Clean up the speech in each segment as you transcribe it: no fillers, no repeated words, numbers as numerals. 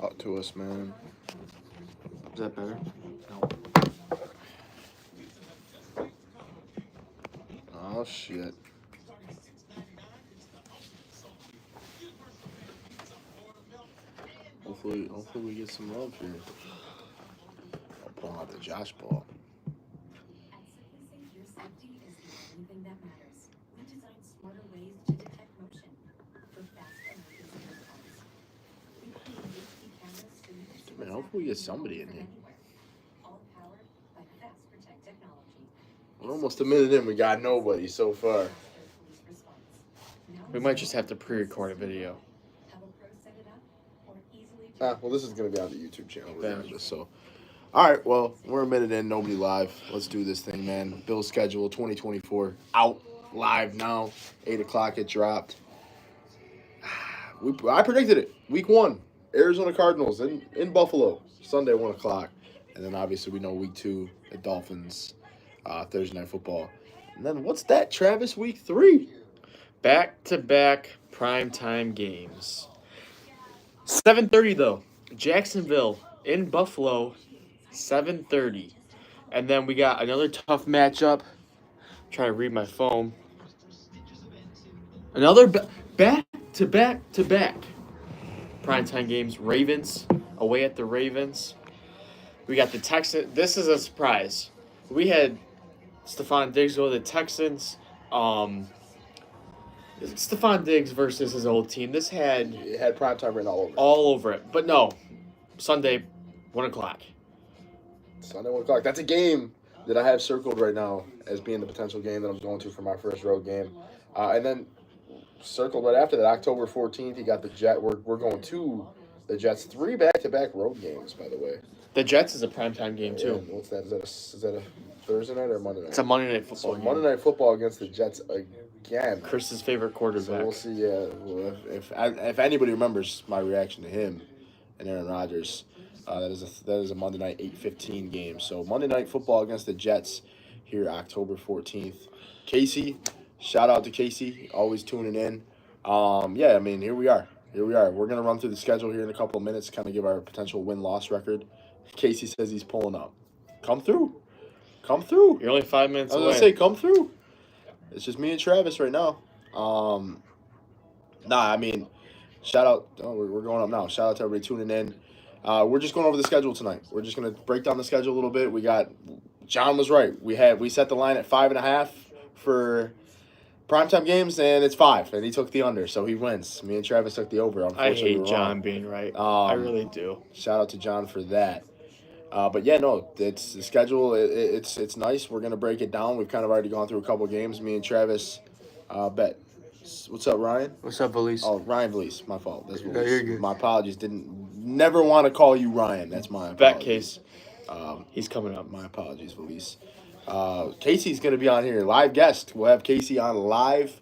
Talk to us, man. Is that better? No. Oh, shit. Hopefully we get some love here. I'll pull out the Josh ball. At SimpliSafe, your safety is the only thing that matters. We designed smarter ways to detect motion for fast emergency response. We create HD cameras so you can see Man, what's hopefully we get happening somebody in from here. anywhere. All powered by Fast Protect technology. We're almost a minute in. We got nobody so far. Police response. Now We might just have to pre-record a video. have a pro set it up or easily Well, this is going to be on the YouTube channel Yeah. regardless, so. All right, well, we're a minute in. Nobody live. Let's do this thing, man. Bill's schedule 2024 out live now. 8 o'clock it dropped. I predicted it. Week 1, Arizona Cardinals in Buffalo. Sunday, 1 o'clock. And then obviously we know week 2, the Dolphins, Thursday Night Football. And then what's that, Travis? Week 3. Back-to-back primetime games. 7:30 though. Jacksonville in Buffalo. 7:30. And then we got another tough matchup. Trying to read my phone. Another back-to-back primetime games. Ravens away at the Ravens. We got the Texans. This is a surprise. We had Stephon Diggs go to the Texans. Stephon Diggs versus his old team. This had It had primetime written all over. all over it. But no, Sunday, 1 o'clock. Sunday, 1 o'clock. That's a game that I have circled right now as being the potential game that I'm going to for my first road game. And then circled right after that, October 14th, you got the Jet. We're going to the Jets. 3 back-to-back road games, by the way. The Jets is a primetime game, too. And what's that? Is that a Thursday night or Monday night? It's a Monday Night So Football game. Monday Night Football against the Jets again. Chris's favorite So quarterback. we'll see. If anybody remembers my reaction to him and Aaron Rodgers, that is a Monday night 8:15 game. So Monday Night Football against the Jets here October 14th. Casey, shout out to Casey, always tuning in. Yeah, I mean here we are. We're gonna run through the schedule here in a couple of minutes, kind of give our potential win-loss record. Casey says he's pulling up. Come through. You're only 5 minutes I was away. gonna say, come through. It's just me and Travis right now. I mean, shout out. Oh, we're going up now. Shout out to everybody tuning in. We're just going over the schedule tonight. We're just gonna break down the schedule a little bit. We got. John was right. We set the line at 5.5 for primetime games, and it's 5, and he took the under, so he wins. Me and Travis took the over. I Unfortunately, hate we're John wrong. being right. I really do. Shout out to John for that. But yeah, no, it's the schedule. It's nice. We're gonna break it down. We've kind of already gone through a couple games. Me and Travis, bet. What's up, Ryan? What's up, Elise? Oh, Ryan Valise. My fault. That's No, you're good. My apologies. Never want to call you Ryan. That's my Bet apologies. case. He's coming up. My apologies, Valise. Casey's gonna be on here, live guest. We'll have Casey on live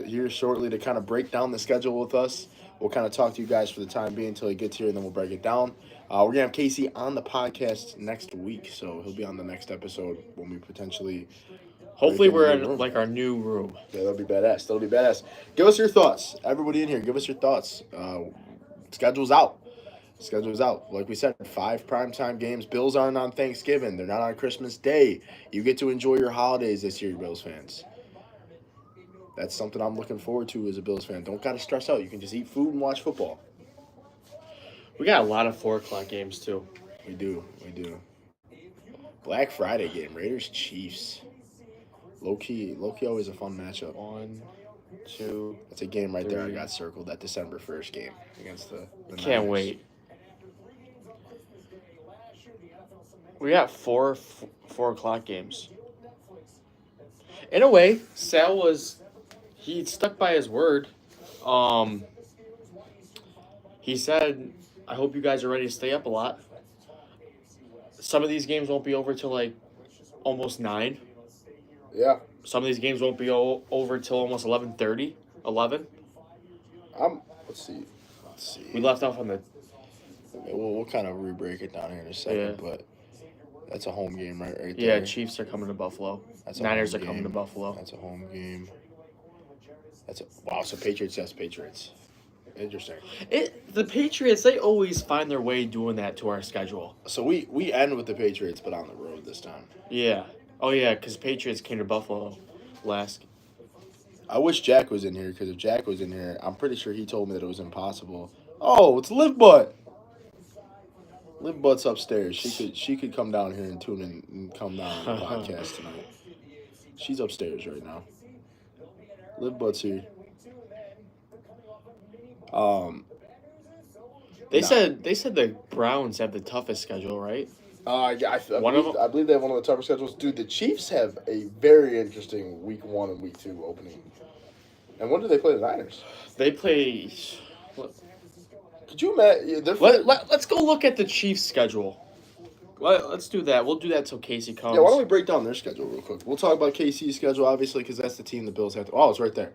here shortly to kind of break down the schedule with us. We'll kind of talk to you guys for the time being until he gets here, and then we'll break it down. We're going to have Casey on the podcast next week, so he'll be on the next episode when we potentially... Hopefully, break we're into the in room. like our new room. Yeah, that'll be badass. Give us your thoughts. Everybody in here, give us your thoughts. Schedule's out. Like we said, 5 primetime games. Bills aren't on Thanksgiving. They're not on Christmas Day. You get to enjoy your holidays this year, Bills fans. That's something I'm looking forward to as a Bills fan. Don't got to stress out. You can just eat food and watch football. We got a lot of 4 o'clock games too. We do. Black Friday game, Raiders Chiefs. Low key always a fun matchup. 1, 2. That's a game right there. I 3. got circled. That December 1st game against the Can't Niners. wait. We got 4 o'clock games. In a way, Sal he stuck by his word. He said, "I hope you guys are ready to stay up a lot." Some of these games won't be over till like almost 9. Yeah. Some of these games won't be over till almost 11:30, 11. Let's see. We left off on the We'll kind of re-break it down here in a second, but that's a home game right there. yeah. Chiefs are coming to Buffalo. That's a Niners home are coming to game. Buffalo. That's a home game. So Patriots, yes, Patriots. Interesting. The Patriots, they always find their way doing that to our schedule. So we end with the Patriots, but on the road this time. Yeah. Oh, yeah, because Patriots came to Buffalo last. I wish Jack was in here, because if Jack was in here, I'm pretty sure he told me that it was impossible. Oh, it's Live Butt. Live Butt's upstairs. She could come down here and tune in and come down on the podcast tonight. She's upstairs right now. Live Butt's here. They said the Browns have the toughest schedule, right? I One of them? I believe they have one of the tougher schedules. Dude, the Chiefs have a very interesting week 1 and week 2 opening. And when do they play the Niners? They play. Could you imagine? Let's go look at the Chiefs' schedule. Let's do that. We'll do that till Casey comes. Yeah, why don't we break down their schedule real quick? We'll talk about KC's schedule, obviously, because that's the team the Bills have to. Oh, it's right there.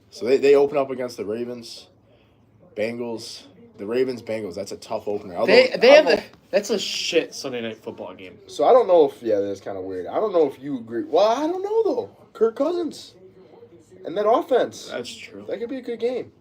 So they open up against the Ravens, Bengals. The Ravens, Bengals. That's a tough opener. That's a shit Sunday night football game. So I don't know if that's kind of weird. I don't know if you agree. Well, I don't know though. Kirk Cousins and that offense. That's true. That could be a good game.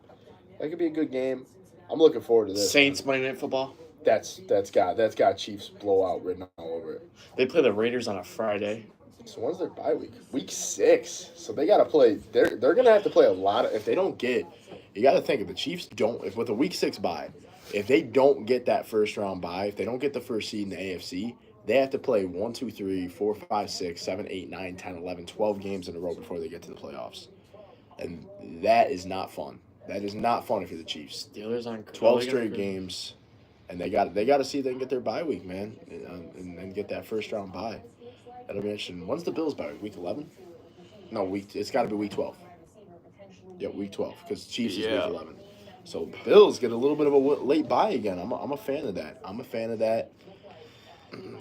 I'm looking forward to this. Saints Monday Night Football. That's got Chiefs blowout written all over it. They play the Raiders on a Friday. So when's their bye week? Week 6. So they got to play. They're gonna have to play a lot. If they don't get, you got to think if the Chiefs don't, if with a week 6 bye, if they don't get that first round bye, if they don't get the first seed in the AFC, they have to play 1, 2, 3, 4, 5, 6, 7, 8, 9, 10, 11, 12 games in a row before they get to the playoffs, and that is not fun. That is not fun if you're the Chiefs. Steelers on 12 straight games, and they got to see if they can get their bye week, man, and get that first round bye. That'll be interesting. When's the Bills bye week? Week 11? No, it's got to be week 12. Yeah, week 12 because Chiefs is week 11. So Bills get a little bit of a late bye again. I'm a fan of that.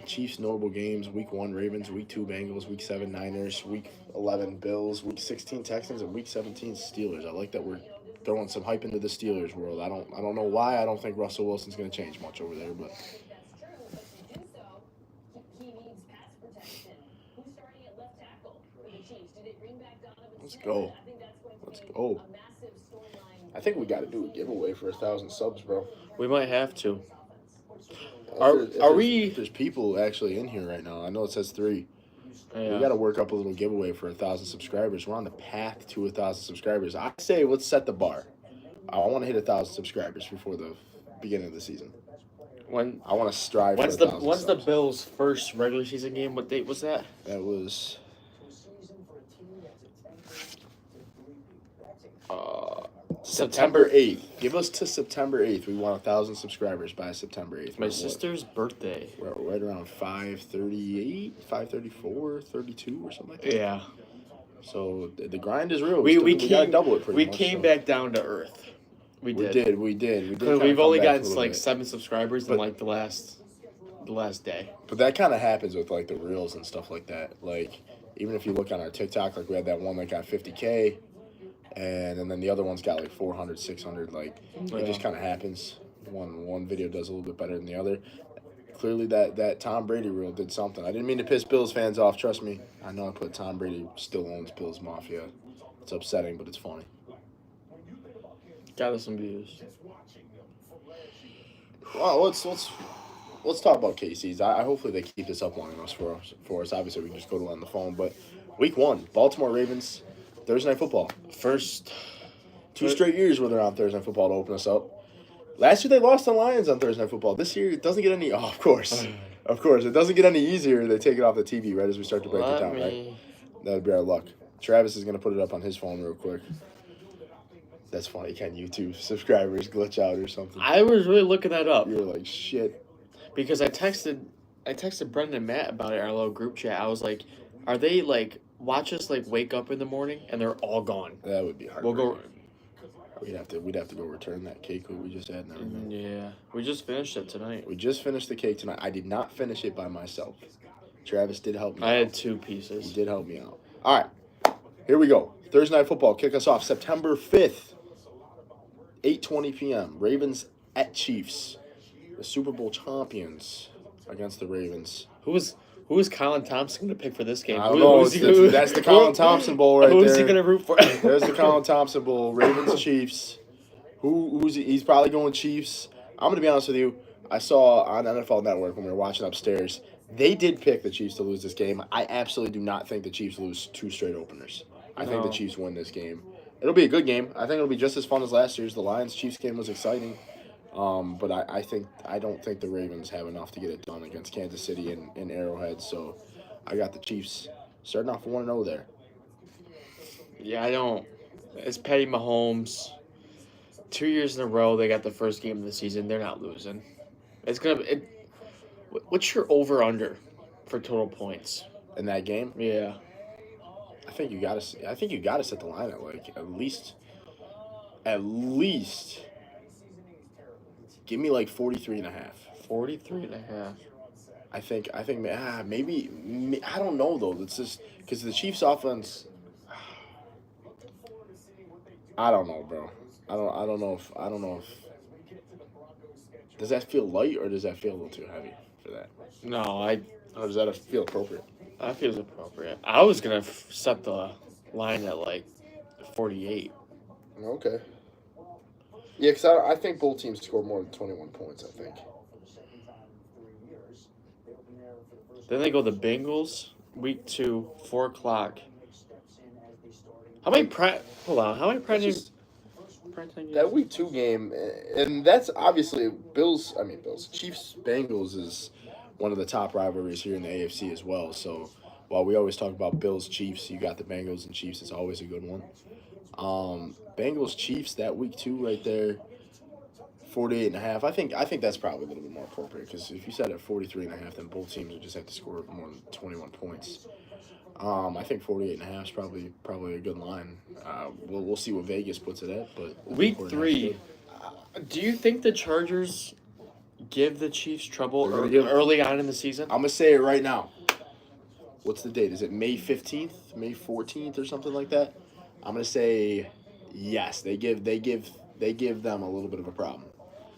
Chiefs notable games: week 1 Ravens, week 2 Bengals, week 7 Niners, week 11 Bills, week 16 Texans, and week 17 Steelers. I like that we're throwing some hype into the Steelers world. I don't know why. I don't think Russell Wilson's going to change much over there, but let's go. I think we got to do a giveaway for 1,000 subs, bro. We might have to. There's people actually in here right now. I know it says 3. Yeah. We got to work up a little giveaway for 1,000 subscribers. We're on the path to 1,000 subscribers. I say let's set the bar. I want to hit 1,000 subscribers before the beginning of the season. I want to strive. When's the Bills' first regular season game? What date was that? That was. September 8th. Give us to September 8th. We want 1,000 subscribers by September 8th. My sister's birthday. We're right around 538, 534, 32 or something like that. Yeah. So the grind is real. We got to double it pretty much. We came back down to earth. We did. We've only gotten like 7 subscribers in like the last day. But that kind of happens with like the reels and stuff like that. Like even if you look on our TikTok, like we had that one that got 50K. And then the other one's got like 400, 600. Like it just kind of happens. One video does a little bit better than the other. Clearly, that Tom Brady reel did something. I didn't mean to piss Bills fans off. Trust me. I know I put Tom Brady still owns Bills Mafia. It's upsetting, but it's funny. Got us some views. Well, let's talk about KC's. I hopefully they keep this up long enough for us. Obviously, we can just go to on the phone. But week 1, Baltimore Ravens. Thursday Night Football. First 2 straight years where they're on Thursday Night Football to open us up. Last year they lost the Lions on Thursday Night Football. This year it doesn't get any. Oh, of course, it doesn't get any easier. They take it off the TV right as we start to break it down. Right, that would be our luck. Travis is gonna put it up on his phone real quick. That's funny. Can YouTube subscribers glitch out or something? I was really looking that up. You're like shit. Because I texted Brendan and Matt about it in our little group chat. I was like, are they like? Watch us like wake up in the morning and they're all gone. That would be hard. We'll go. We'd have to go return that cake that we just had and everything. Yeah, we just finished it tonight. We just finished the cake tonight. I did not finish it by myself. Travis did help me. I had 2 pieces. He did help me out. All right, here we go. Thursday Night Football. Kick us off September 5th, 8:20 p.m. Ravens at Chiefs. The Super Bowl champions against the Ravens. Who is Colin Thompson going to pick for this game? I don't know. That's the Colin Thompson Bowl right there. Who is he going to root for? There's the Colin Thompson Bowl. Ravens, Chiefs. He's probably going Chiefs. I'm gonna be honest with you. I saw on NFL Network when we were watching upstairs. They did pick the Chiefs to lose this game. I absolutely do not think the Chiefs lose 2 straight openers. I think the No. Chiefs win this game. It'll be a good game. I think it'll be just as fun as last year's. The Lions-Chiefs game was exciting. But I don't think the Ravens have enough to get it done against Kansas City and Arrowhead. So I got the Chiefs starting off 1-0 there. Yeah, I don't. It's Patty Mahomes. 2 years in a row, they got the first game of the season. They're not losing. It's gonna. What's your over under for total points? In that game, Yeah. I think you gotta set the line at like at least give me like 43.5. 43.5. I think maybe I don't know though. It's just because the Chiefs offense. I don't know, bro. I don't know if does that feel light or does that feel a little too heavy for that? No, Or does that feel appropriate? that feels appropriate. I was gonna set the line at like 48. Okay. Yeah, because I think both teams score more than 21 points. I think. Then they go the Bengals, week 2, 4 o'clock. How many Hold on. How many prime Just- time games? That week 2 game, and that's obviously Chiefs Bengals is one of the top rivalries here in the AFC as well. So while we always talk about Bills Chiefs, you got the Bengals and Chiefs. It's always a good one. Bengals Chiefs that week 2 right there, 48.5. I think that's probably a little bit more appropriate because if you set it at 43.5, then both teams would just have to score more than 21 points. I think 48.5 is probably a good line. We'll see what Vegas puts it at, but Week 48.5 is 3. good. Do you think the Chargers give the Chiefs trouble They're gonna give- early on in the season? I'm gonna say it right now. What's the date? Is it May 15th, May 14th, or something like that? I'm gonna say yes. They give them a little bit of a problem.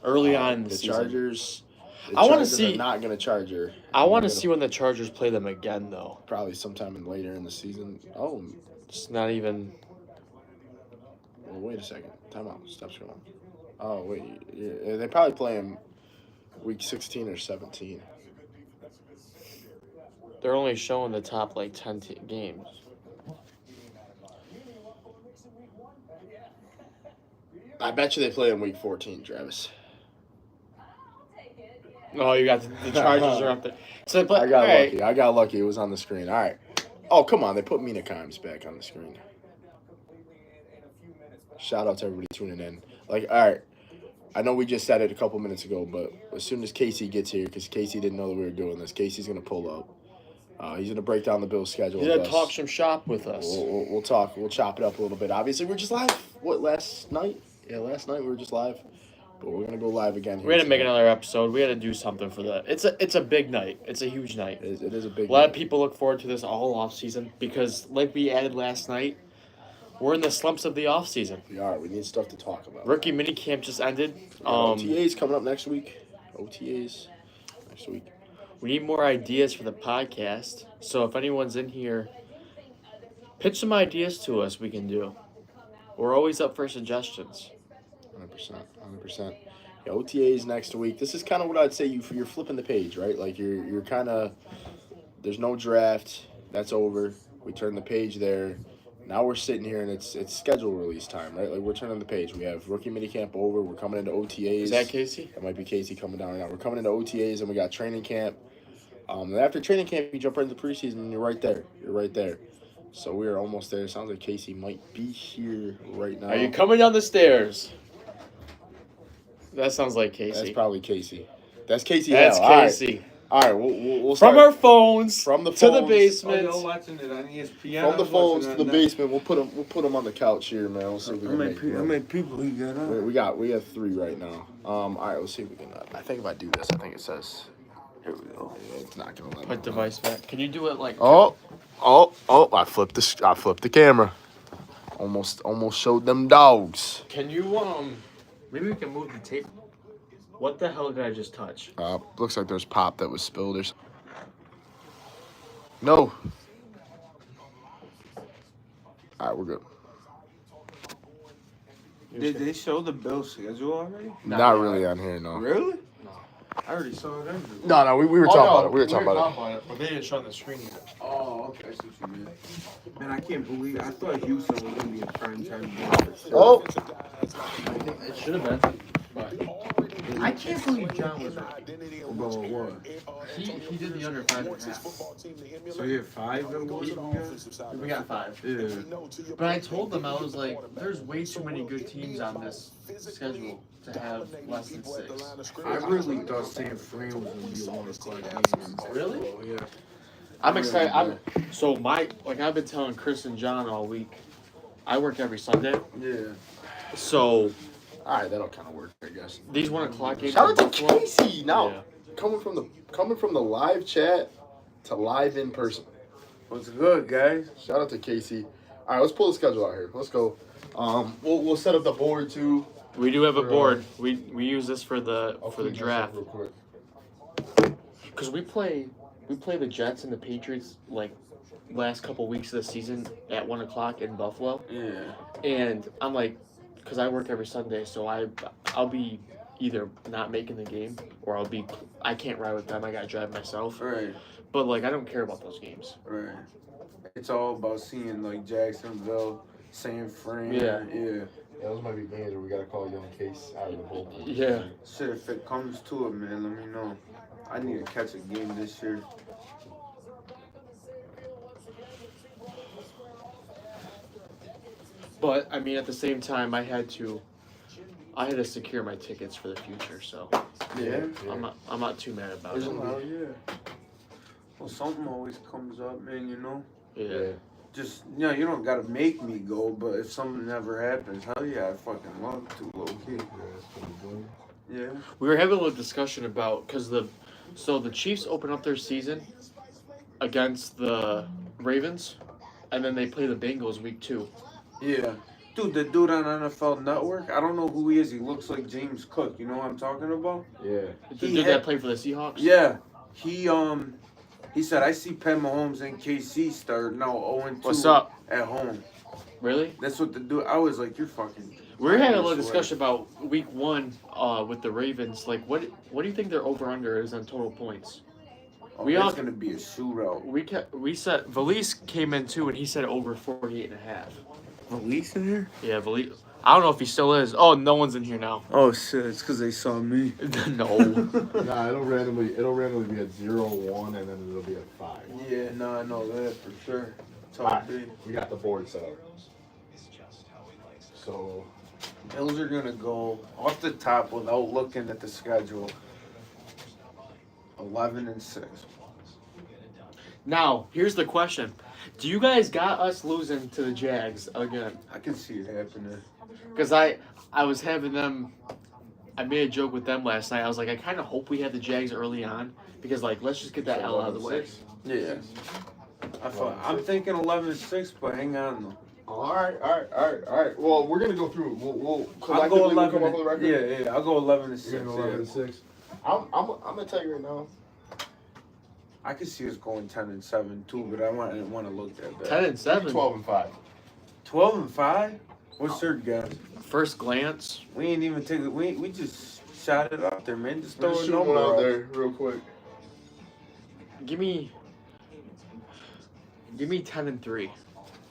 Early on in the The season. Chargers. I wanna Chargers see- Are not gonna Charger. I want to They're see when the Chargers play them again, though. probably sometime later in the season. Oh, It's not even. well, wait a second. Time out. Stop scrolling. Oh wait, yeah, they probably play him week 16 or 17. They're only showing the top like 10 games. I bet you they play in week 14, Travis. Oh, you got the Chargers are up there. So they play. I got all right. lucky. I got lucky. It was on the screen. All right. Oh, come on. They put Mina Kimes back on the screen. Shout out to everybody tuning in. Like, all right. I know we just said it a couple minutes ago, but as soon as Casey gets here, because Casey didn't know that we were doing this, Casey's going to pull up. He's going to break down the Bills schedule. He's with gonna us. talk some shop with us. We'll talk. We'll chop it up a little bit. Obviously, we're just live. What, last night? Yeah, last night we were just live. But we're going to go live again here. We had to make tonight. another episode. We had to do something for that. It's a big night. It's a huge night. It is a big A lot of night. people look forward to this all off season because, like we added last night, we're in the slumps of the off season. We are. We need stuff to talk about. Rookie minicamp just ended. OTAs coming up next week. OTAs next week. We need more ideas for the podcast. So if anyone's in here, pitch some ideas to us. We can do. We're always up for suggestions. 100%. Yeah, OTAs next week. This is kind of what I'd say. You're flipping the page, right? Like you're kind of. There's no draft. That's over. We turn the page there. Now we're sitting here and it's schedule release time, right? Like we're turning the page. We have rookie minicamp over. We're coming into OTAs. Is that Casey? That might be Casey coming down right now. We're coming into OTAs and we got training camp. And after training camp, you jump right into preseason and you're right there. You're right there. So we are almost there. Sounds like Casey might be here right now. Are you coming down the stairs? That sounds like Casey. That's probably Casey. That's Casey. That's Hale. Casey. All right. We'll From start. our phones From the to the phones. Oh, basement. you're watching it on ESPN. From the I'm phones to watching the it on basement. We'll put them on the couch here, man. We'll see if we How can many, make. how many people you got on? We have 3 right now. All right. Let's see if we can. I think if I do this, I think it says. Here we go. It's not gonna let me. Put device back. Can you do it like? Oh! I flipped the camera. Almost showed them dogs. Can you Maybe we can move the tape. What the hell did I just touch? Looks like there's pop that was spilled or something. No. All right, we're good. Did they show the Bills schedule already? Not really on here, no. Really? No. I already saw it. No, we were talking about it. We were talking about it. But they didn't show on the screen yet. Oh, okay. I see what you mean. Man, I can't believe. I thought Houston was gonna be a prime time game. Oh, It should have been. But I can't believe John was right. About what? He did the under 5.5. So you have 5 and what? We got 5. Yeah. But I told them, I was like, there's way too many good teams on this schedule to have less than 6. I really thought San Fran was gonna be a 1 o'clock game. Really? Oh, yeah. I'm excited. I've been telling Chris and John all week. I work every Sunday, Yeah. so all right, that'll kind of work, I guess. these 1 o'clock games. Shout out in to Buffalo- Casey now. Yeah. Coming from the live chat to live in person. What's good, guys? Shout out to Casey. All right, let's pull the schedule out here. Let's go. We'll set up the board too. We do have a board. We use this for the draft real quick. because we play the Jets and the Patriots like last couple weeks of the season at 1 o'clock in Buffalo, Yeah. and I'm like, because I work every Sunday, so I'll be either not making the game or I can't ride with them. I gotta drive myself. Right. But like I don't care about those games. Right. It's all about seeing like Jacksonville, San Fran. Yeah. Yeah. Those might be games where we gotta call Young Case out of the bullpen. Yeah. Shit, if it comes to it, man, let me know. I need to catch a game this year. But I mean, at the same time, I had to secure my tickets for the future, so Yeah. I'm not too mad about it. Oh, yeah. Well, something always comes up, man, you know? Yeah. Just, you know, you don't gotta make me go, but if something ever happens, hell yeah, I fucking love to, low key. Yeah. We were having a little discussion about because the Chiefs open up their season against the Ravens, and then they play the Bengals week 2. Yeah. Dude, the dude on NFL Network, I don't know who he is. He looks like James Cook. You know what I'm talking about? Yeah. The dude that played for the Seahawks. Yeah. He said, I see Pat Mahomes and KC start now 0-2 What's up? at home. Really? That's what the dude, I was like, you're fucking. We were having a little discussion about week 1 with the Ravens. Like, what do you think their over/under is on total points? Oh, we it's all- going to be a shootout. We said Valise came in too, and he said over 48.5. Valise in here? Yeah, Valise. I don't know if he still is. Oh, no one's in here now. Oh, shit. It's because they saw me. No. Nah, it'll randomly be at 0-1 and then it'll be at 5. Yeah, no, I know that for sure. It's all Alright, big. we got the board set up. So Bills are going to go off the top without looking at the schedule. 11-6. Now, here's the question. Do you guys got us losing to the Jags again? I can see it happening. Because I was having them, I made a joke with them last night. I was like, I kind of hope we have the Jags early on. Because, like, let's just get that L out of the way. Yeah. I'm thinking 11-6, but hang on though. all right. Well, we're gonna go through. We'll I'll collectively go we'll 11. come up with a record. Yeah, I'll go 11-6. You're gonna go 11-6. I'm gonna tell you right now. I could see us going 10-7 too, but I want to look at that. 10-7. 12-5. 12-5. What's your guess? First glance. We ain't even take it. We just shot it out there, man. Just throw Just a shoot number one out out there real quick. Give me 10-3.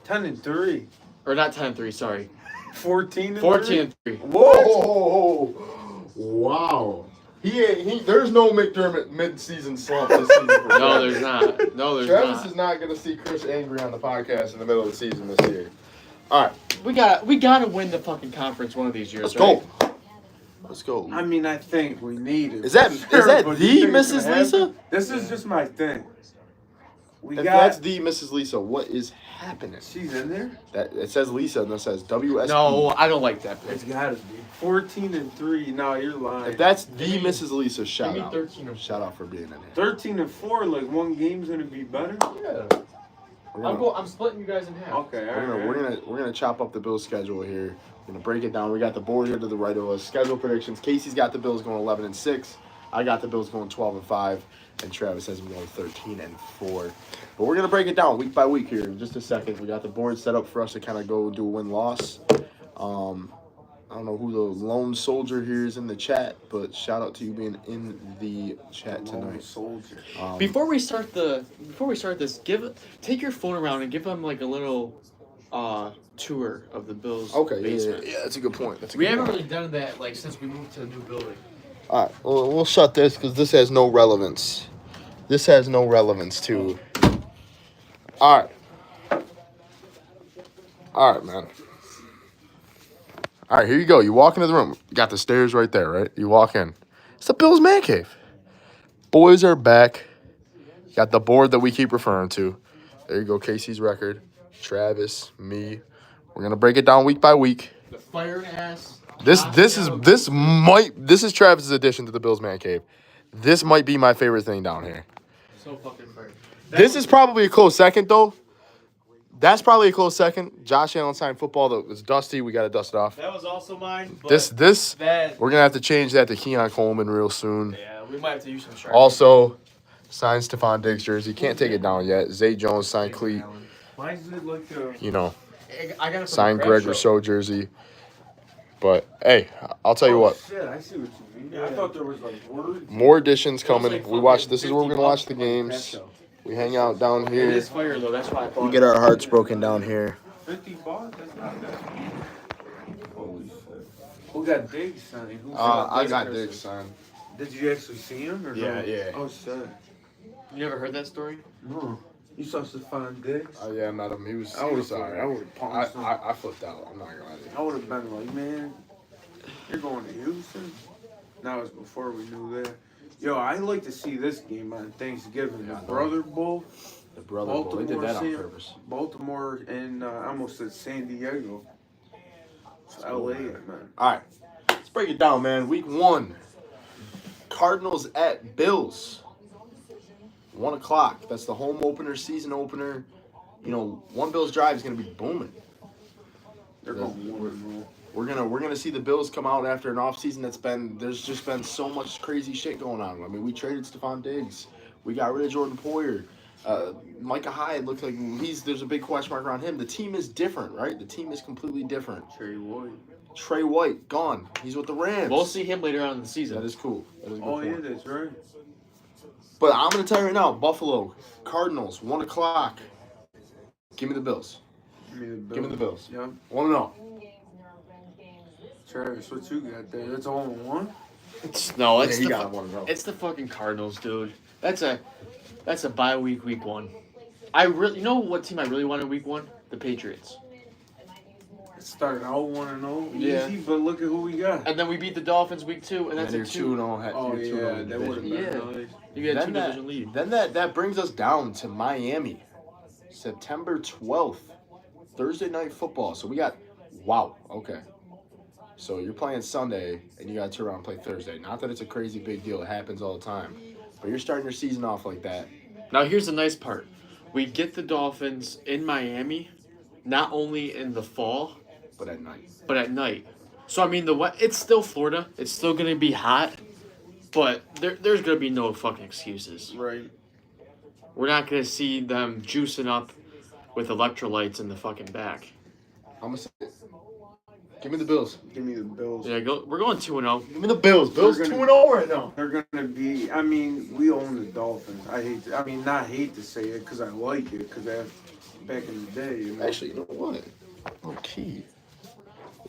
10-3. Or not 10-3, sorry. 14-3. 14-3. What? Oh, wow. There's no McDermott mid-season slump this season. For No, Travis. there's not. No, there's Travis not. is not going to see Chris angry on the podcast in the middle of the season this year. All right, We gotta win the fucking conference one of these years. let's right? go. Let's go. I mean, I think we need it. Is that for sure, but the you think it's Mrs. gonna Lisa? happen? This is just my thing. We If got. that's the Mrs. Lisa, what is happening? She's in there. That it says Lisa and it says WSP. No, I don't like that It's pick. gotta be 14-3. No, you're lying. If that's the Mrs. Lisa, shout me out. 13 or Shout out for being in here. 13-4, like one game's gonna be better. Yeah. I'm splitting you guys in half. Okay, We're gonna chop up the Bills schedule here. We're gonna break it down. We got the board here to the right of us. Schedule predictions. Casey's got the Bills going 11-6. I got the Bills going 12-5, and Travis has them going 13-4. But we're gonna break it down week by week here in just a second. We got the board set up for us to kind of go do a win-loss. I don't know who the lone soldier here is in the chat, but shout out to you being in the chat Lone tonight. soldier. Before we start this, take your phone around and give them like a little tour of the Bills Okay, basement. yeah, that's a good point. We haven't really done that like since we moved to the new building. All right, well, we'll shut this because this has no relevance. This has no relevance to. All right, man. All right, here you go. You walk into the room. You got the stairs right there, right? You walk in. It's the Bills Man Cave. Boys are back. Got the board that we keep referring to. There you go, Casey's record. Travis, me. We're gonna break it down week by week. The fire ass. This is Travis's addition to the Bills Man Cave. This might be my favorite thing down here. So fucking fire. This is probably a close second though. That's probably a close second. Josh Allen signed football that was dusty. We got to dust it off. That was also mine. But We're going to have to change that to Keon Coleman real soon. Yeah, we might have to use some Sharpie. Also, signed Stephon Diggs jersey. Can't take it down yet. Zay Jones signed cleat. Mine's like You know, I got it from signed the Greg craft show. Rousseau jersey. But, hey, I'll tell you what. Shit, I see what you mean. I thought there was like words. More editions It was coming. like We watch. fucking This is where we're 50 going to watch bucks the from the craft games. show. We hang out down It here. is fire though. That's why I bought We get our hearts broken down here. $50? That's not bad. Holy shit. Who got Diggs signed? I got Diggs signed. Did you actually see him or Yeah, no? yeah. Oh shit. You never heard that story? No. You saw Stephon Diggs? Yeah, I met him. He was I would have punched him. I flipped out. I'm not gonna lie to you. I would have been like, man, you're going to Houston? That was before we knew that. Yo, I'd like to see this game on Thanksgiving. Yeah, I The know. Brother Bowl. The brother Bowl. They did that on Baltimore, purpose. Baltimore and I almost said San Diego. It's LA, man. All right, let's break it down, man. Week 1, Cardinals at Bills. 1 o'clock. That's the home opener, season opener. You know, one Bills drive is gonna be booming. They're going 1-0. We're gonna see the Bills come out after an offseason there's just been so much crazy shit going on. I mean, we traded Stephon Diggs. We got rid of Jordan Poyer. Micah Hyde looks like there's a big question mark around him. The team is different, right? The team is completely different. Trey White, gone. He's with the Rams. We'll see him later on in the season. That is cool. That is a good Oh, yeah, point. that's right. But I'm going to tell you right now, Buffalo, Cardinals, 1 o'clock. Give me the Bills. Give me the Bills. Give me the Bills. Yep. 1-0. Travis, what you got there? That's all in one? It's Yeah, the he got 1-0. it's the fucking Cardinals, dude. That's a bye week 1. You know what team I really wanted week 1? The Patriots. It started out 1-0. Yeah. Easy, but look at who we got. And then we beat the Dolphins week 2, and that's And a you're 2. 2-0. Oh, You're 2-0 yeah, in the that would have been division. nice. You got a Then 2-division lead. Then that brings us down to Miami, September 12th, Thursday night football. So we got, wow, okay. So you're playing Sunday, and you got to turn around and play Thursday. Not that it's a crazy big deal. It happens all the time. But you're starting your season off like that. Now here's the nice part. We get the Dolphins in Miami, not only in the fall, But at night. but at night. So I mean it's still Florida. It's still gonna be hot, but there's gonna be no fucking excuses. Right. We're not gonna see them juicing up with electrolytes in the fucking back. I'm going to say it. Give me the Bills. Give me the Bills. Yeah, we're going 2-0. Give me the Bills. Bills We're 2-0 right now. They're gonna be. I mean, we own the Dolphins. Not hate to say it because I like it because back in the day. You know? Actually, you know what? Okay.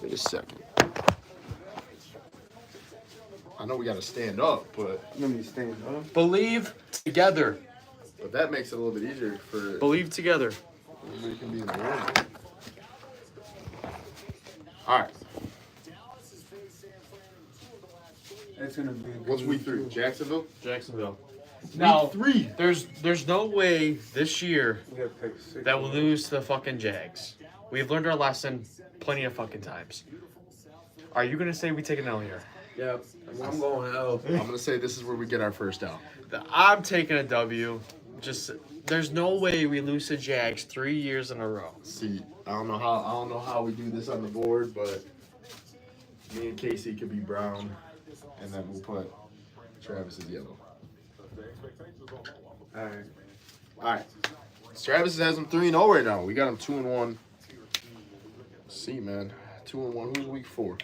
Wait a second. I know we got to stand up, but Let me stand up. Believe together. that makes it a little bit easier for Believe together. everybody can be in the room. All right. That's gonna be. What's week 3? Jacksonville? Jacksonville. Week 3. There's no way this year We gotta pick 6. that we'll lose to the fucking Jags. We've learned our lesson plenty of fucking times. Are you gonna say we take an L here? Yep. I'm going L. I'm going to say this is where we get our first out. I'm taking a W. There's no way we lose to Jags 3 years in a row. See, I don't know how we do this on the board, but me and Casey could be brown, and then we'll put Travis as yellow. All right. All right. Travis has them 3-0 right now. We got them 2-1. Let's see, man. 2-1. Who's week 4?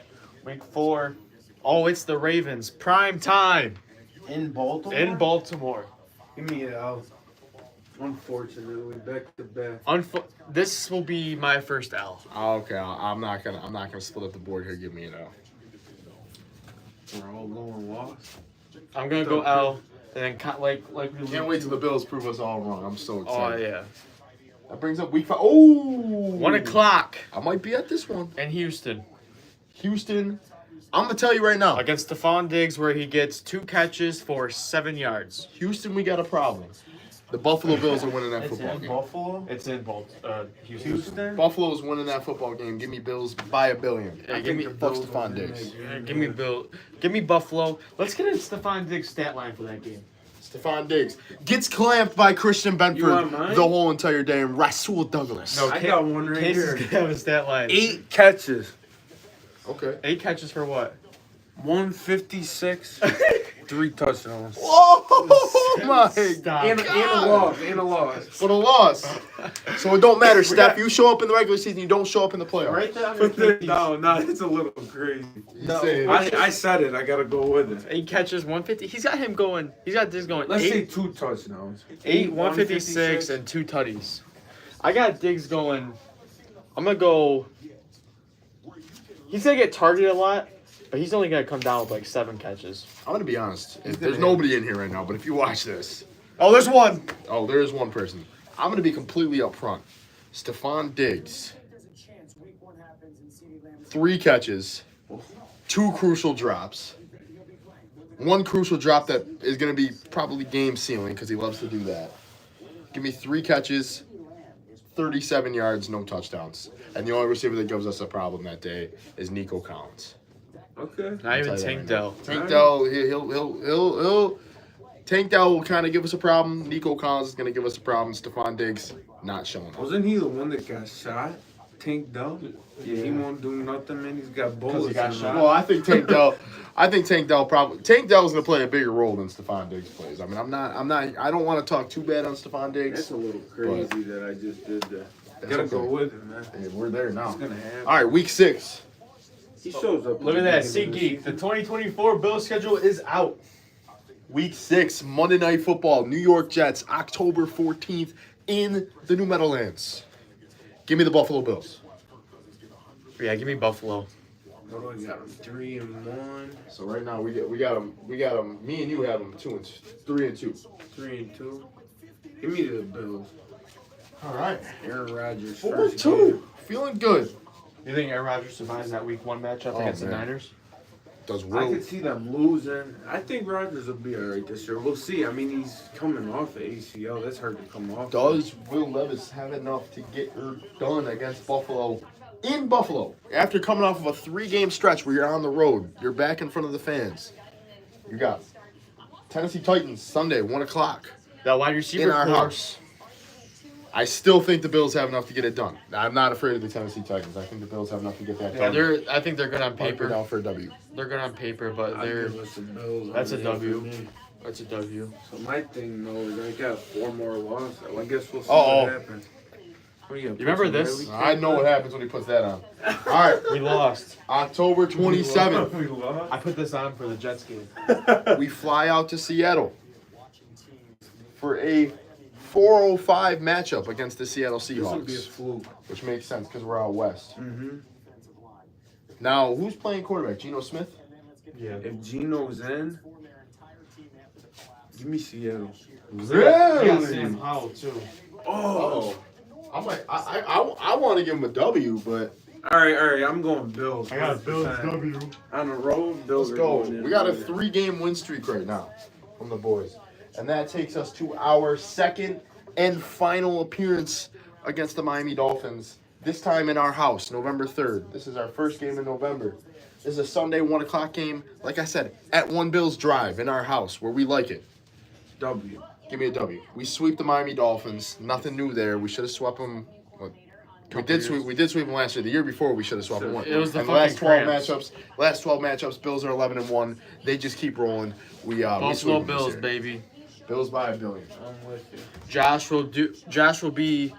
Week 4. Oh, it's the Ravens. Prime time In Baltimore? in Baltimore. Give me an L. Unfortunately, back to back. This will be my first L. Okay, I'm not gonna split up the board here. Give me an L. We're all going lost. I'm gonna go L, and then like we Can't wait till the Bills prove us all wrong. I'm so Oh excited. yeah. That brings up week 5. Oh, 1 o'clock I might be at this one. in Houston Houston. I'm gonna tell you right now. against Stephon Diggs, where he gets 2 catches for 7 yards. Houston, we got a problem. The Buffalo Bills are winning that football game. Buffalo? It's in Houston. Houston? Buffalo's winning that football game. Give me Bills by $1 billion. Yeah, I give think me- the fuck Stephon Diggs. Give me Buffalo. Let's get a Stephon Diggs stat line for that game. Stephon Diggs gets clamped by Christian You want Benford mine? the whole entire day, and Rasul Douglas. No, I got one right Case here. is gonna have a stat line. 8 catches. Okay. 8 catches for what? 156. 3 touchdowns. Oh my Stop. And a loss. And a loss. For the loss. So it don't matter, Steph. You show up in the regular season, you don't show up in the playoffs. Right there. But then, no, it's a little crazy. You say- I said it. I gotta go with it. 8 catches, 150. He's got him going. He's got Diggs going. Let's say 8, 2 touchdowns. 156, and 2 tutties. I got Diggs going. I'm gonna go. He's gonna get targeted a lot, but he's only gonna come down with like 7 catches. I'm gonna be honest. He's There's gonna- nobody in here right now, but if you watch this, Oh, there's one. oh, there is one person. I'm gonna be completely upfront. Stephon Diggs, 3 catches, 2 crucial drops, 1 crucial drop that is gonna be probably game sealing because he loves to do that. Give me 3 catches, 37 yards, no touchdowns, and the only receiver that gives us a problem that day is Nico Collins. Okay. Not even I'll tell you Tank that right Dell. Tank Dell, he'll Tank Dell will kind of give us a problem. Nico Collins is going to give us a problem. Stephon Diggs not showing up. Wasn't he the one that got shot? Tank Dell? Yeah, he won't do nothing, man. He's got bullets. got in shot? him. Well, I think Tank Dell Tank Dell's going to play a bigger role than Stephon Diggs plays. I mean, I don't want to talk too bad on Stephon Diggs. That's a little crazy that I just did that. That's Gotta okay. go with it, man. Hey, we're there now. It's gonna happen. All right, week 6. He shows up. Look at that, SeatGeek. The 2024 Bills schedule is out. Week 6, Monday Night Football, New York Jets, October 14th in the New Meadowlands. Give me the Buffalo Bills. Yeah, give me Buffalo. What do we got? 3-1, So right now we got them. Me and you have them 3 and 2. 3-2. Give me the Bills. All right, Aaron Rodgers. 4 first and 2. game. Feeling good. You think Aaron Rodgers survives that Week 1 matchup Oh, against the man. Niners? Does I could see them losing. I think Rodgers will be alright this year. We'll see. I mean, he's coming off the ACL. That's hard to come off. Does Will Levis have enough to get her done against Buffalo in Buffalo after coming off of a 3-game stretch where you're on the road, you're back in front of the fans? You got Tennessee Titans Sunday 1 o'clock That wide receiver in our core- house. I still think the Bills have enough to get it done. I'm not afraid of the Tennessee Titans. I think the Bills have enough to get that Yeah, done. I think they're good on Paper paper. down for a W. They're good on paper, but I'd they're give us the Bills. that's a over here W. for me. that's a W. So my thing though is I got 4 more losses. Well, I guess we'll see Uh-oh. what happens. What, you remember this? I know what happens when he puts that on. All right, We lost. October 27th. We lost. I put this on for the Jets game. We fly out to Seattle for a 4:05 matchup against the Seattle This will be a Seahawks, fluke. which makes sense because we're out west. Mm-hmm. Now, who's playing quarterback? Geno Smith? Yeah. If Geno's in, give me Seattle. Really? Sam Howell too. Oh. I want to give him a W, but All right. I'm going Bills. I got Bills 100%. W. On the road, Bills let's are go. going in. We got a 3-game win streak right now from the boys. And that takes us to our second and final appearance against the Miami Dolphins, this time in our house, November 3rd. This is our first game in November. This is a Sunday 1 o'clock game, like I said, at One Bills Drive in our house where we like it. W. Give me a W. We sweep the Miami Dolphins. Nothing new there. We should have swept them. We did sweep them last year. The year before, we should have swept them. It was the and last fucking 12 matchups, Bills are 11-1. They just keep rolling. We Buffalo sweep 'em this Bills, year. baby. Bills by $1 billion. I'm with you. Josh will be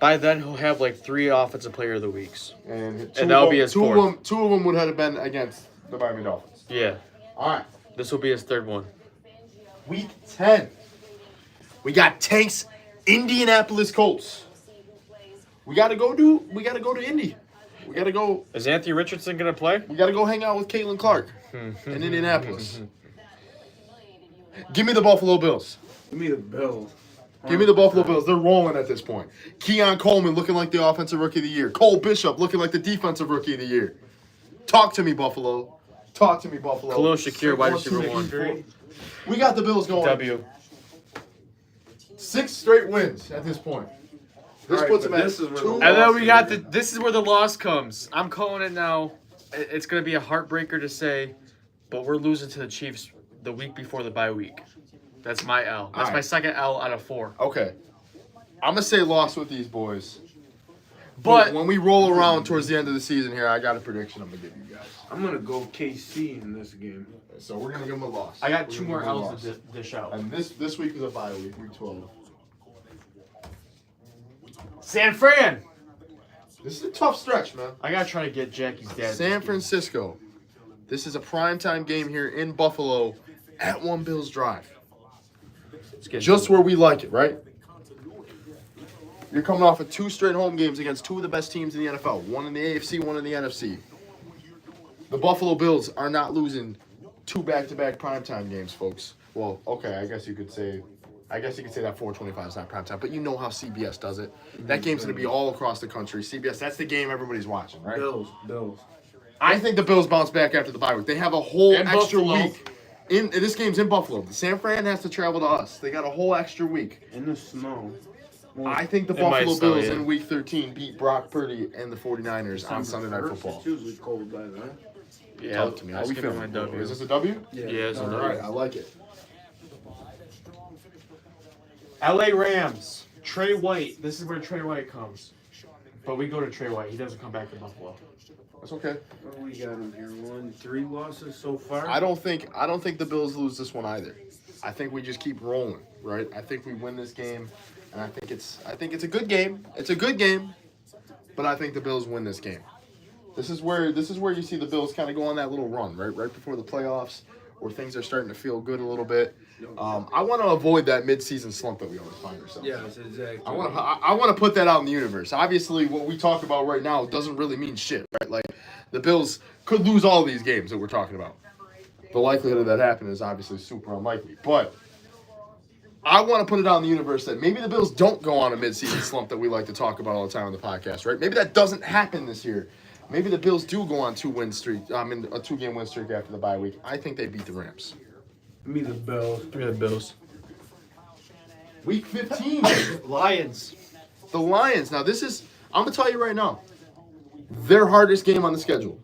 By then, he'll have like 3 offensive player of the weeks. And that'll be his two of fourth. them. Two of them would have been against the Miami Dolphins. Yeah. All right. This will be his 3rd one. Week 10. We got Tank's Indianapolis Colts. We gotta go to Indy. We gotta go. Is Anthony Richardson going to play? We gotta go hang out with Caitlin Clark in Indianapolis. Give me the Buffalo Bills. Give me the Bills. Give me the Buffalo Bills. They're rolling at this point. Keon Coleman looking like the offensive rookie of the year. Cole Bishop looking like the defensive rookie of the year. Talk to me, Buffalo. Talk to me, Buffalo. Khalil Shakir, wide receiver 1. We got the Bills going. W. 6 straight wins at this point. This All right, puts them but at this is where the 2. And then loss we got is. this is where the loss comes. I'm calling it now. It's going to be a heartbreaker to say, but we're losing to the Chiefs the week before the bye week. That's my L. That's my right. second L out of 4. Okay. I'm going to say loss with these boys. But when we roll around towards the end of the season here, I got a prediction I'm going to give you guys. I'm going to go KC in this game. So we're going to give them a loss. I got We're 2 gonna more give 'em a L's loss. to dish out. And this week is a bye week, week 12. San Fran. This is a tough stretch, man. I got to try to get Jackie's dad. San Francisco. This is a primetime game here in Buffalo at One Bills Drive. Just where we like it, right? You're coming off of 2 straight home games against 2 of the best teams in the NFL. One in the AFC, one in the NFC. The Buffalo Bills are not losing 2 back-to-back primetime games, folks. Well, okay, I guess you could say that 425 is not primetime, but you know how CBS does it. That game's going to be all across the country. CBS, that's the game everybody's watching, right? Bills. I think the Bills bounce back after the bye week. They have a whole In extra Buffalo. week. This game's in Buffalo. San Fran has to travel to us. They got a whole extra week. In the snow. I think the It might Buffalo snow, Bills yeah. in Week 13 beat Brock Purdy and the 49ers on Sunday Night Football. It's usually cold by then. Yeah, Talk to me. How let's we give him feeling? a W. Is this a W? Yeah, it's a All W. right, I like it. LA Rams. Trey White. This is where Trey White comes. But we go to Trey White. He doesn't come back to Buffalo. That's okay. What we got him here? 3 losses so far? I don't think the Bills lose this one either. I think we just keep rolling, right? I think we win this game, and I think it's a good game. It's a good game, but I think the Bills win this game. This is where you see the Bills kind of go on that little run, right before the playoffs, where things are starting to feel good a little bit. I want to avoid that midseason slump that we always find ourselves. Yes, exactly. I want to put that out in the universe. Obviously, what we talk about right now doesn't really mean shit, right? Like, the Bills could lose all these games that we're talking about. The likelihood of that happening is obviously super unlikely. But I want to put it out in the universe that maybe the Bills don't go on a midseason slump that we like to talk about all the time on the podcast, right? Maybe that doesn't happen this year. Maybe the Bills do go on a 2-game win streak after the bye week. I think they beat the Rams. Me the Bills. Give me the Bills. Week 15. Lions. The Lions. Now, I'm going to tell you right now, their hardest game on the schedule.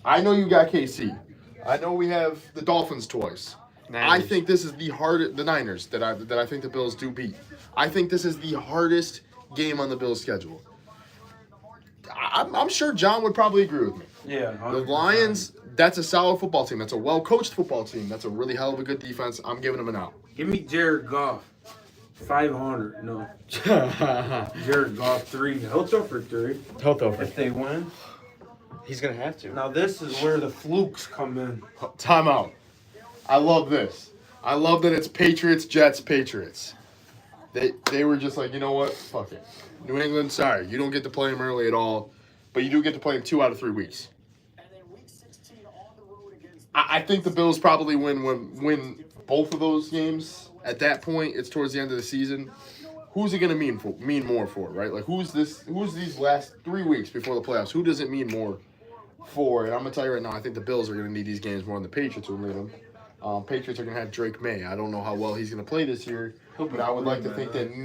I know you got KC. I know we have the Dolphins twice. I think this is the Niners that I think the Bills do beat. I think this is the hardest game on the Bills' schedule. I'm sure John would probably agree with me. Yeah. The Lions, that's a solid football team. That's a well-coached football team. That's a really hell of a good defense. I'm giving them an out. Give me Jared Goff. 500. No. Jared Goff 3. He'll throw for 3 Health over. if they win. He's going to have to. Now this is where the flukes come in. Timeout. I love this. I love that it's Patriots, Jets, Patriots. They were just like, you know what? Fuck it. New England, sorry. You don't get to play them early at all. But you do get to play them 2 out of 3 weeks. I think the Bills probably win both of those games. At that point, it's towards the end of the season. Who's it going to mean more for, right? Like, who's these last 3 weeks before the playoffs? Who does it mean more for? And I'm going to tell you right now, I think the Bills are going to need these games more than the Patriots will need them. Patriots are going to have Drake May. I don't know how well he's going to play this year, but I would like to think that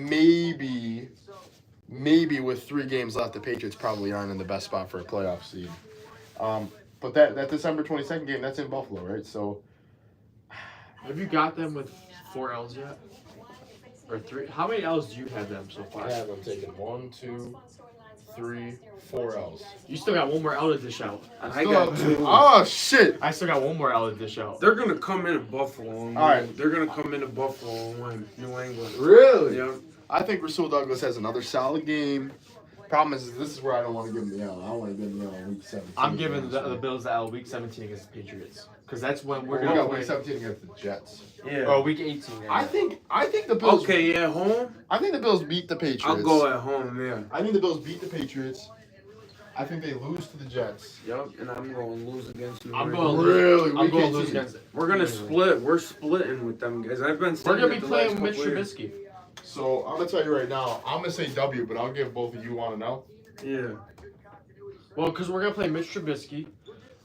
maybe with 3 games left, the Patriots probably aren't in the best spot for a playoff seed. But that December 22nd game, that's in Buffalo, right? So Have you got them with 4 L's yet? Or 3? How many L's do you have them so far? I have them taking 1, 2, 3, 4 L's. You still got one more L to dish out. I got 2. Oh, shit. I still got one more L to dish out. They're gonna come into Buffalo and win. All right. They're gonna come into Buffalo and win. New England. Really? Yeah. I think Rasul Douglas has another solid game. Problem is, this is where I don't want to give him the L. I want to give him the L in week 17. I'm giving the Bills the L week 17 against the Patriots because that's when we're We gonna got play. week 17 against the Jets. Yeah. Oh, week 18. I think the Bills. Okay, at home? I think the Bills beat the Patriots. I'll go at home, yeah. I think the Bills beat the Patriots. I think they lose to the Jets. Yup, and I'm going to lose against New I'm England. going Really? I'm Week going to lose 18. against it. We're going to split. We're splitting with them guys. I've been We're saying gonna be it the playing last Mitch couple years. Trubisky. So I'm gonna tell you right now. I'm gonna say W, but I'll give both of you want to know. Yeah. Well, because we're gonna play Mitch Trubisky.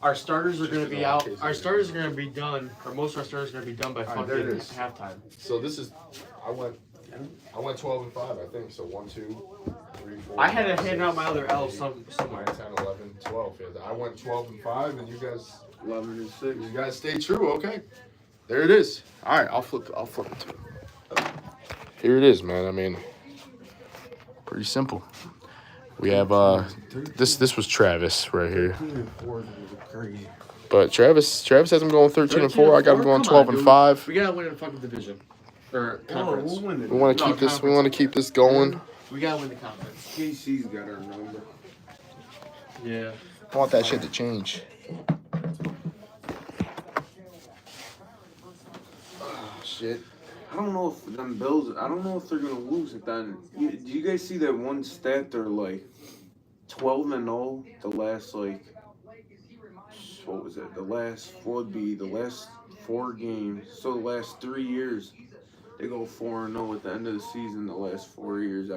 Our starters are gonna be out. Our starters are gonna be done, or most of our starters are gonna be done by All right, fucking there it is. halftime. So this is, I went 12 and 5, I think. So 1, 2, 3, 4. I had to hand 6, out my other L 7, somewhere. 10, 11, 12. Yeah, I went 12 and 5, and you guys 11 and 6. You guys stay true, okay? There it is. All right, I'll flip it to it. Here it is, man. I mean, pretty simple. We have this was Travis right here. 13 and 4 was crazy. But Travis has him going 13 and 4. I got him going 12 and 5. We gotta win in the fucking division or conference. we'll win it. We want to keep this. We want to keep this going. We gotta win the conference. KC's got our number. Yeah. I want that shit to change. Oh, shit. I don't know if them Bills. I don't know if they're gonna lose it. Then, do you guys see that one stat? They're like 12 and 0. The last what was it? The last would be the last 4 games. So the last 3 years, they go 4 and 0 at the end of the season. The last 4 years,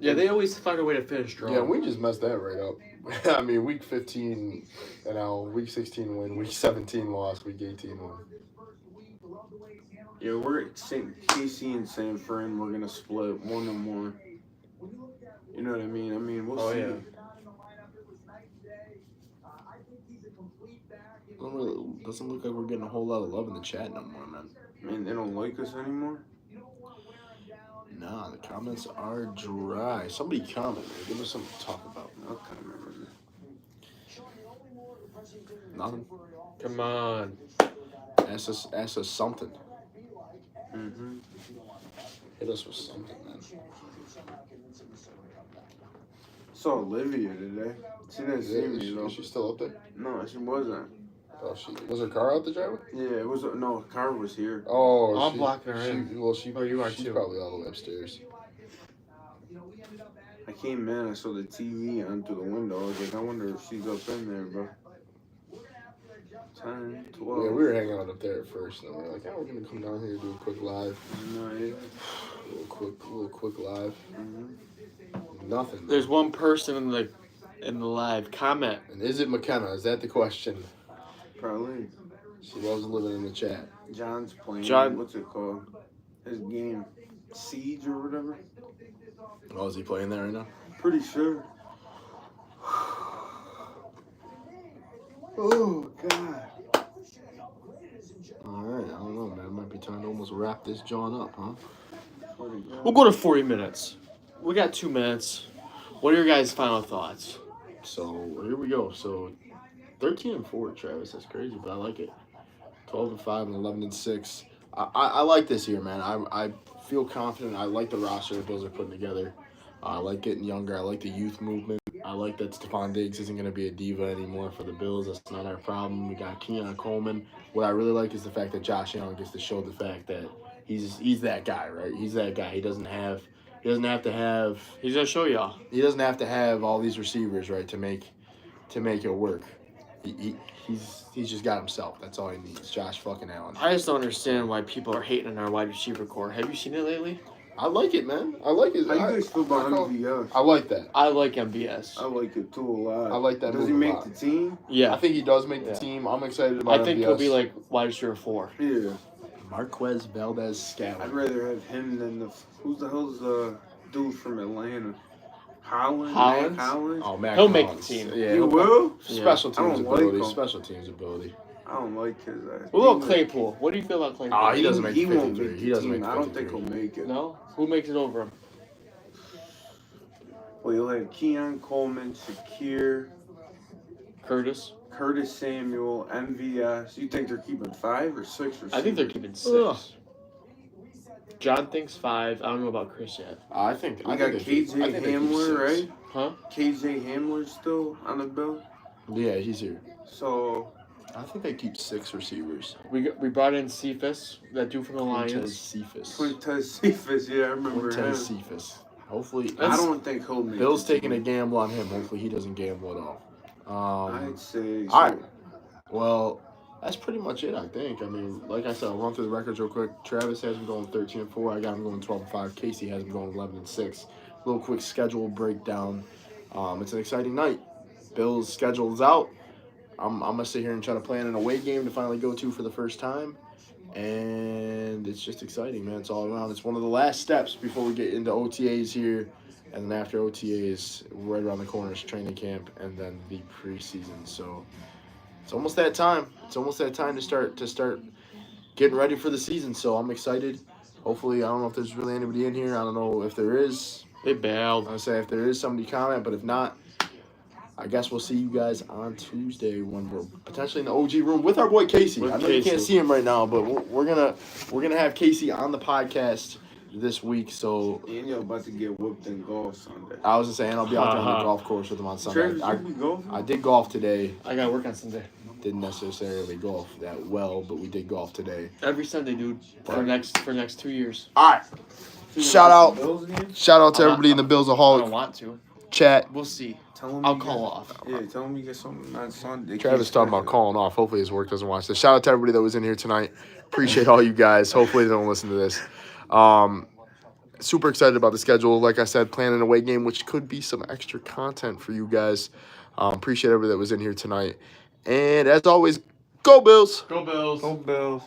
Yeah, they always find a way to finish strong. Yeah, we just messed that right up. I mean, week 15, week 16 win, week 17 loss, week 18 win. Yeah, we're at KC and San Fran. We're gonna split 1 and 1. You know what I mean? I mean, we'll see. Yeah. Doesn't look like we're getting a whole lot of love in the chat no more, man. Man, they don't like us anymore. Nah, the comments are dry. Somebody comment, man. Give us something to talk about. I'll comment. Nothing. Come on. Ask us something. Mm-hmm. Hit us with something, man. Saw Olivia today. She didn't see me though. Is she still up there? No, she wasn't. Oh, was her car out the driveway? Yeah, it was. No, car was here. Oh, I'm blocking her in. Oh, you are she's too. probably all the way upstairs. I came in. I saw the TV on through the window. I was like, I wonder if she's up in there, bro. 10, 12. Yeah, we were hanging out up there at first, and we were like, "Oh, we're gonna come down here and do a quick live, No, yeah. a little quick live." Mm-hmm. Nothing. There's one person in the live comment. And is it McKenna? Is that the question? Probably. She loves living in the chat. John's playing. John- What's it called? His game, Siege or whatever. Oh, is he playing that right now? Pretty sure. Oh God. All right, I don't know, man. It might be time to almost wrap this John up, huh? We'll go to 40 minutes. We got 2 minutes. What are your guys' final thoughts? So here we go. So 13 and 4, Travis. That's crazy, but I like it. 12 and 5 and 11 and 6. I like this year, man. I feel confident. I like the roster the Bills are putting together. I like getting younger. I like the youth movement. I like that Stephon Diggs isn't going to be a diva anymore for the Bills. That's not our problem. We got Keon Coleman. What I really like is the fact that Josh Allen gets to show the fact that he's that guy, right? He's that guy. He doesn't have to have. He's gonna show y'all. He doesn't have to have all these receivers, right, to make it work. He's just got himself. That's all he needs. Josh fucking Allen. I just don't understand why people are hating on our wide receiver core. Have you seen it lately? I like it, man. I like it. How you guys feel about MVS? I like that. I like MVS. I like it too a lot. I like that Does he move a make lot. the team? Yeah. I think he does make the Yeah. team. I'm excited about I think MVS. he'll be like wide receiver 4. Yeah. Marquez Valdez I'd Scallon. rather have him than who's the hell's the dude from Atlanta? Holland? Hollins? Mac Hollins? Oh, Mac He'll make Collins. the team. Yeah, He he'll- will? Special I teams don't like ability. him. Special teams ability. I don't like his ass. What about Claypool? What do you feel about Claypool? Oh, he doesn't make He the won't 53. make He the doesn't team. make the I don't think 53. he'll make it. No? Who makes it over him? Well, you'll have Keon Coleman, Shakir, Curtis? Curtis Samuel, MVS. You think they're keeping 5 or 6 or 7? I think they're keeping 6. Ugh. John thinks 5. I don't know about Chris yet. I think We I got think they keep- I KJ think they keep Hamler, 6. right? Huh? KJ Hamler still on the bill. Yeah, he's here. So I think they keep 6 receivers. We brought in Cephas, that dude from the Quintez Lions. Cephas. Quintez Cephas, yeah, I remember him. Quintez Cephas. Hopefully, I don't think he'll make Bill's the taking a team. gamble on him. Hopefully, he doesn't gamble at all. I'd say. all right. Well, that's pretty much it, I think. I mean, like I said, I'll run through the records real quick. Travis has him going 13-4. I got him going 12-5. Casey has him going 11-6. Little quick schedule breakdown. It's an exciting night. Bill's schedule is out. I'm gonna sit here and try to plan an away game to finally go to for the first time, and it's just exciting, man. It's all around. It's one of the last steps before we get into OTAs here, and then after OTAs, right around the corner is training camp, and then the preseason. So it's almost that time. It's almost that time to start getting ready for the season. So I'm excited. Hopefully, I don't know if there's really anybody in here. I don't know if there is. They bailed. I'll say if there is somebody comment, but if not, I guess we'll see you guys on Tuesday when we're potentially in the OG room with our boy Casey. With I know you can't Casey. see him right now, but we're gonna have Casey on the podcast this week. So Daniel about to get whooped in golf Sunday. I was just saying I'll be out there on the Ha-ha. golf course with him on Sunday. Travis, I, you be golfing? I did golf today. I gotta work on Sunday. Didn't necessarily golf that well, but we did golf today. Every Sunday, dude. For next 2 years. All right. Shout out Bills game? Shout out to I'm everybody in the I Billsaholic don't want to. chat. We'll see. Tell him I'll you call get- off. Yeah, tell him you get something on Sunday. Travis talking about calling off. Hopefully his work doesn't watch this. Shout out to everybody that was in here tonight. Appreciate all you guys. Hopefully they don't listen to this. Super excited about the schedule. Like I said, planning a away game, which could be some extra content for you guys. Appreciate everybody that was in here tonight. And as always, go Bills! Go Bills. Go Bills.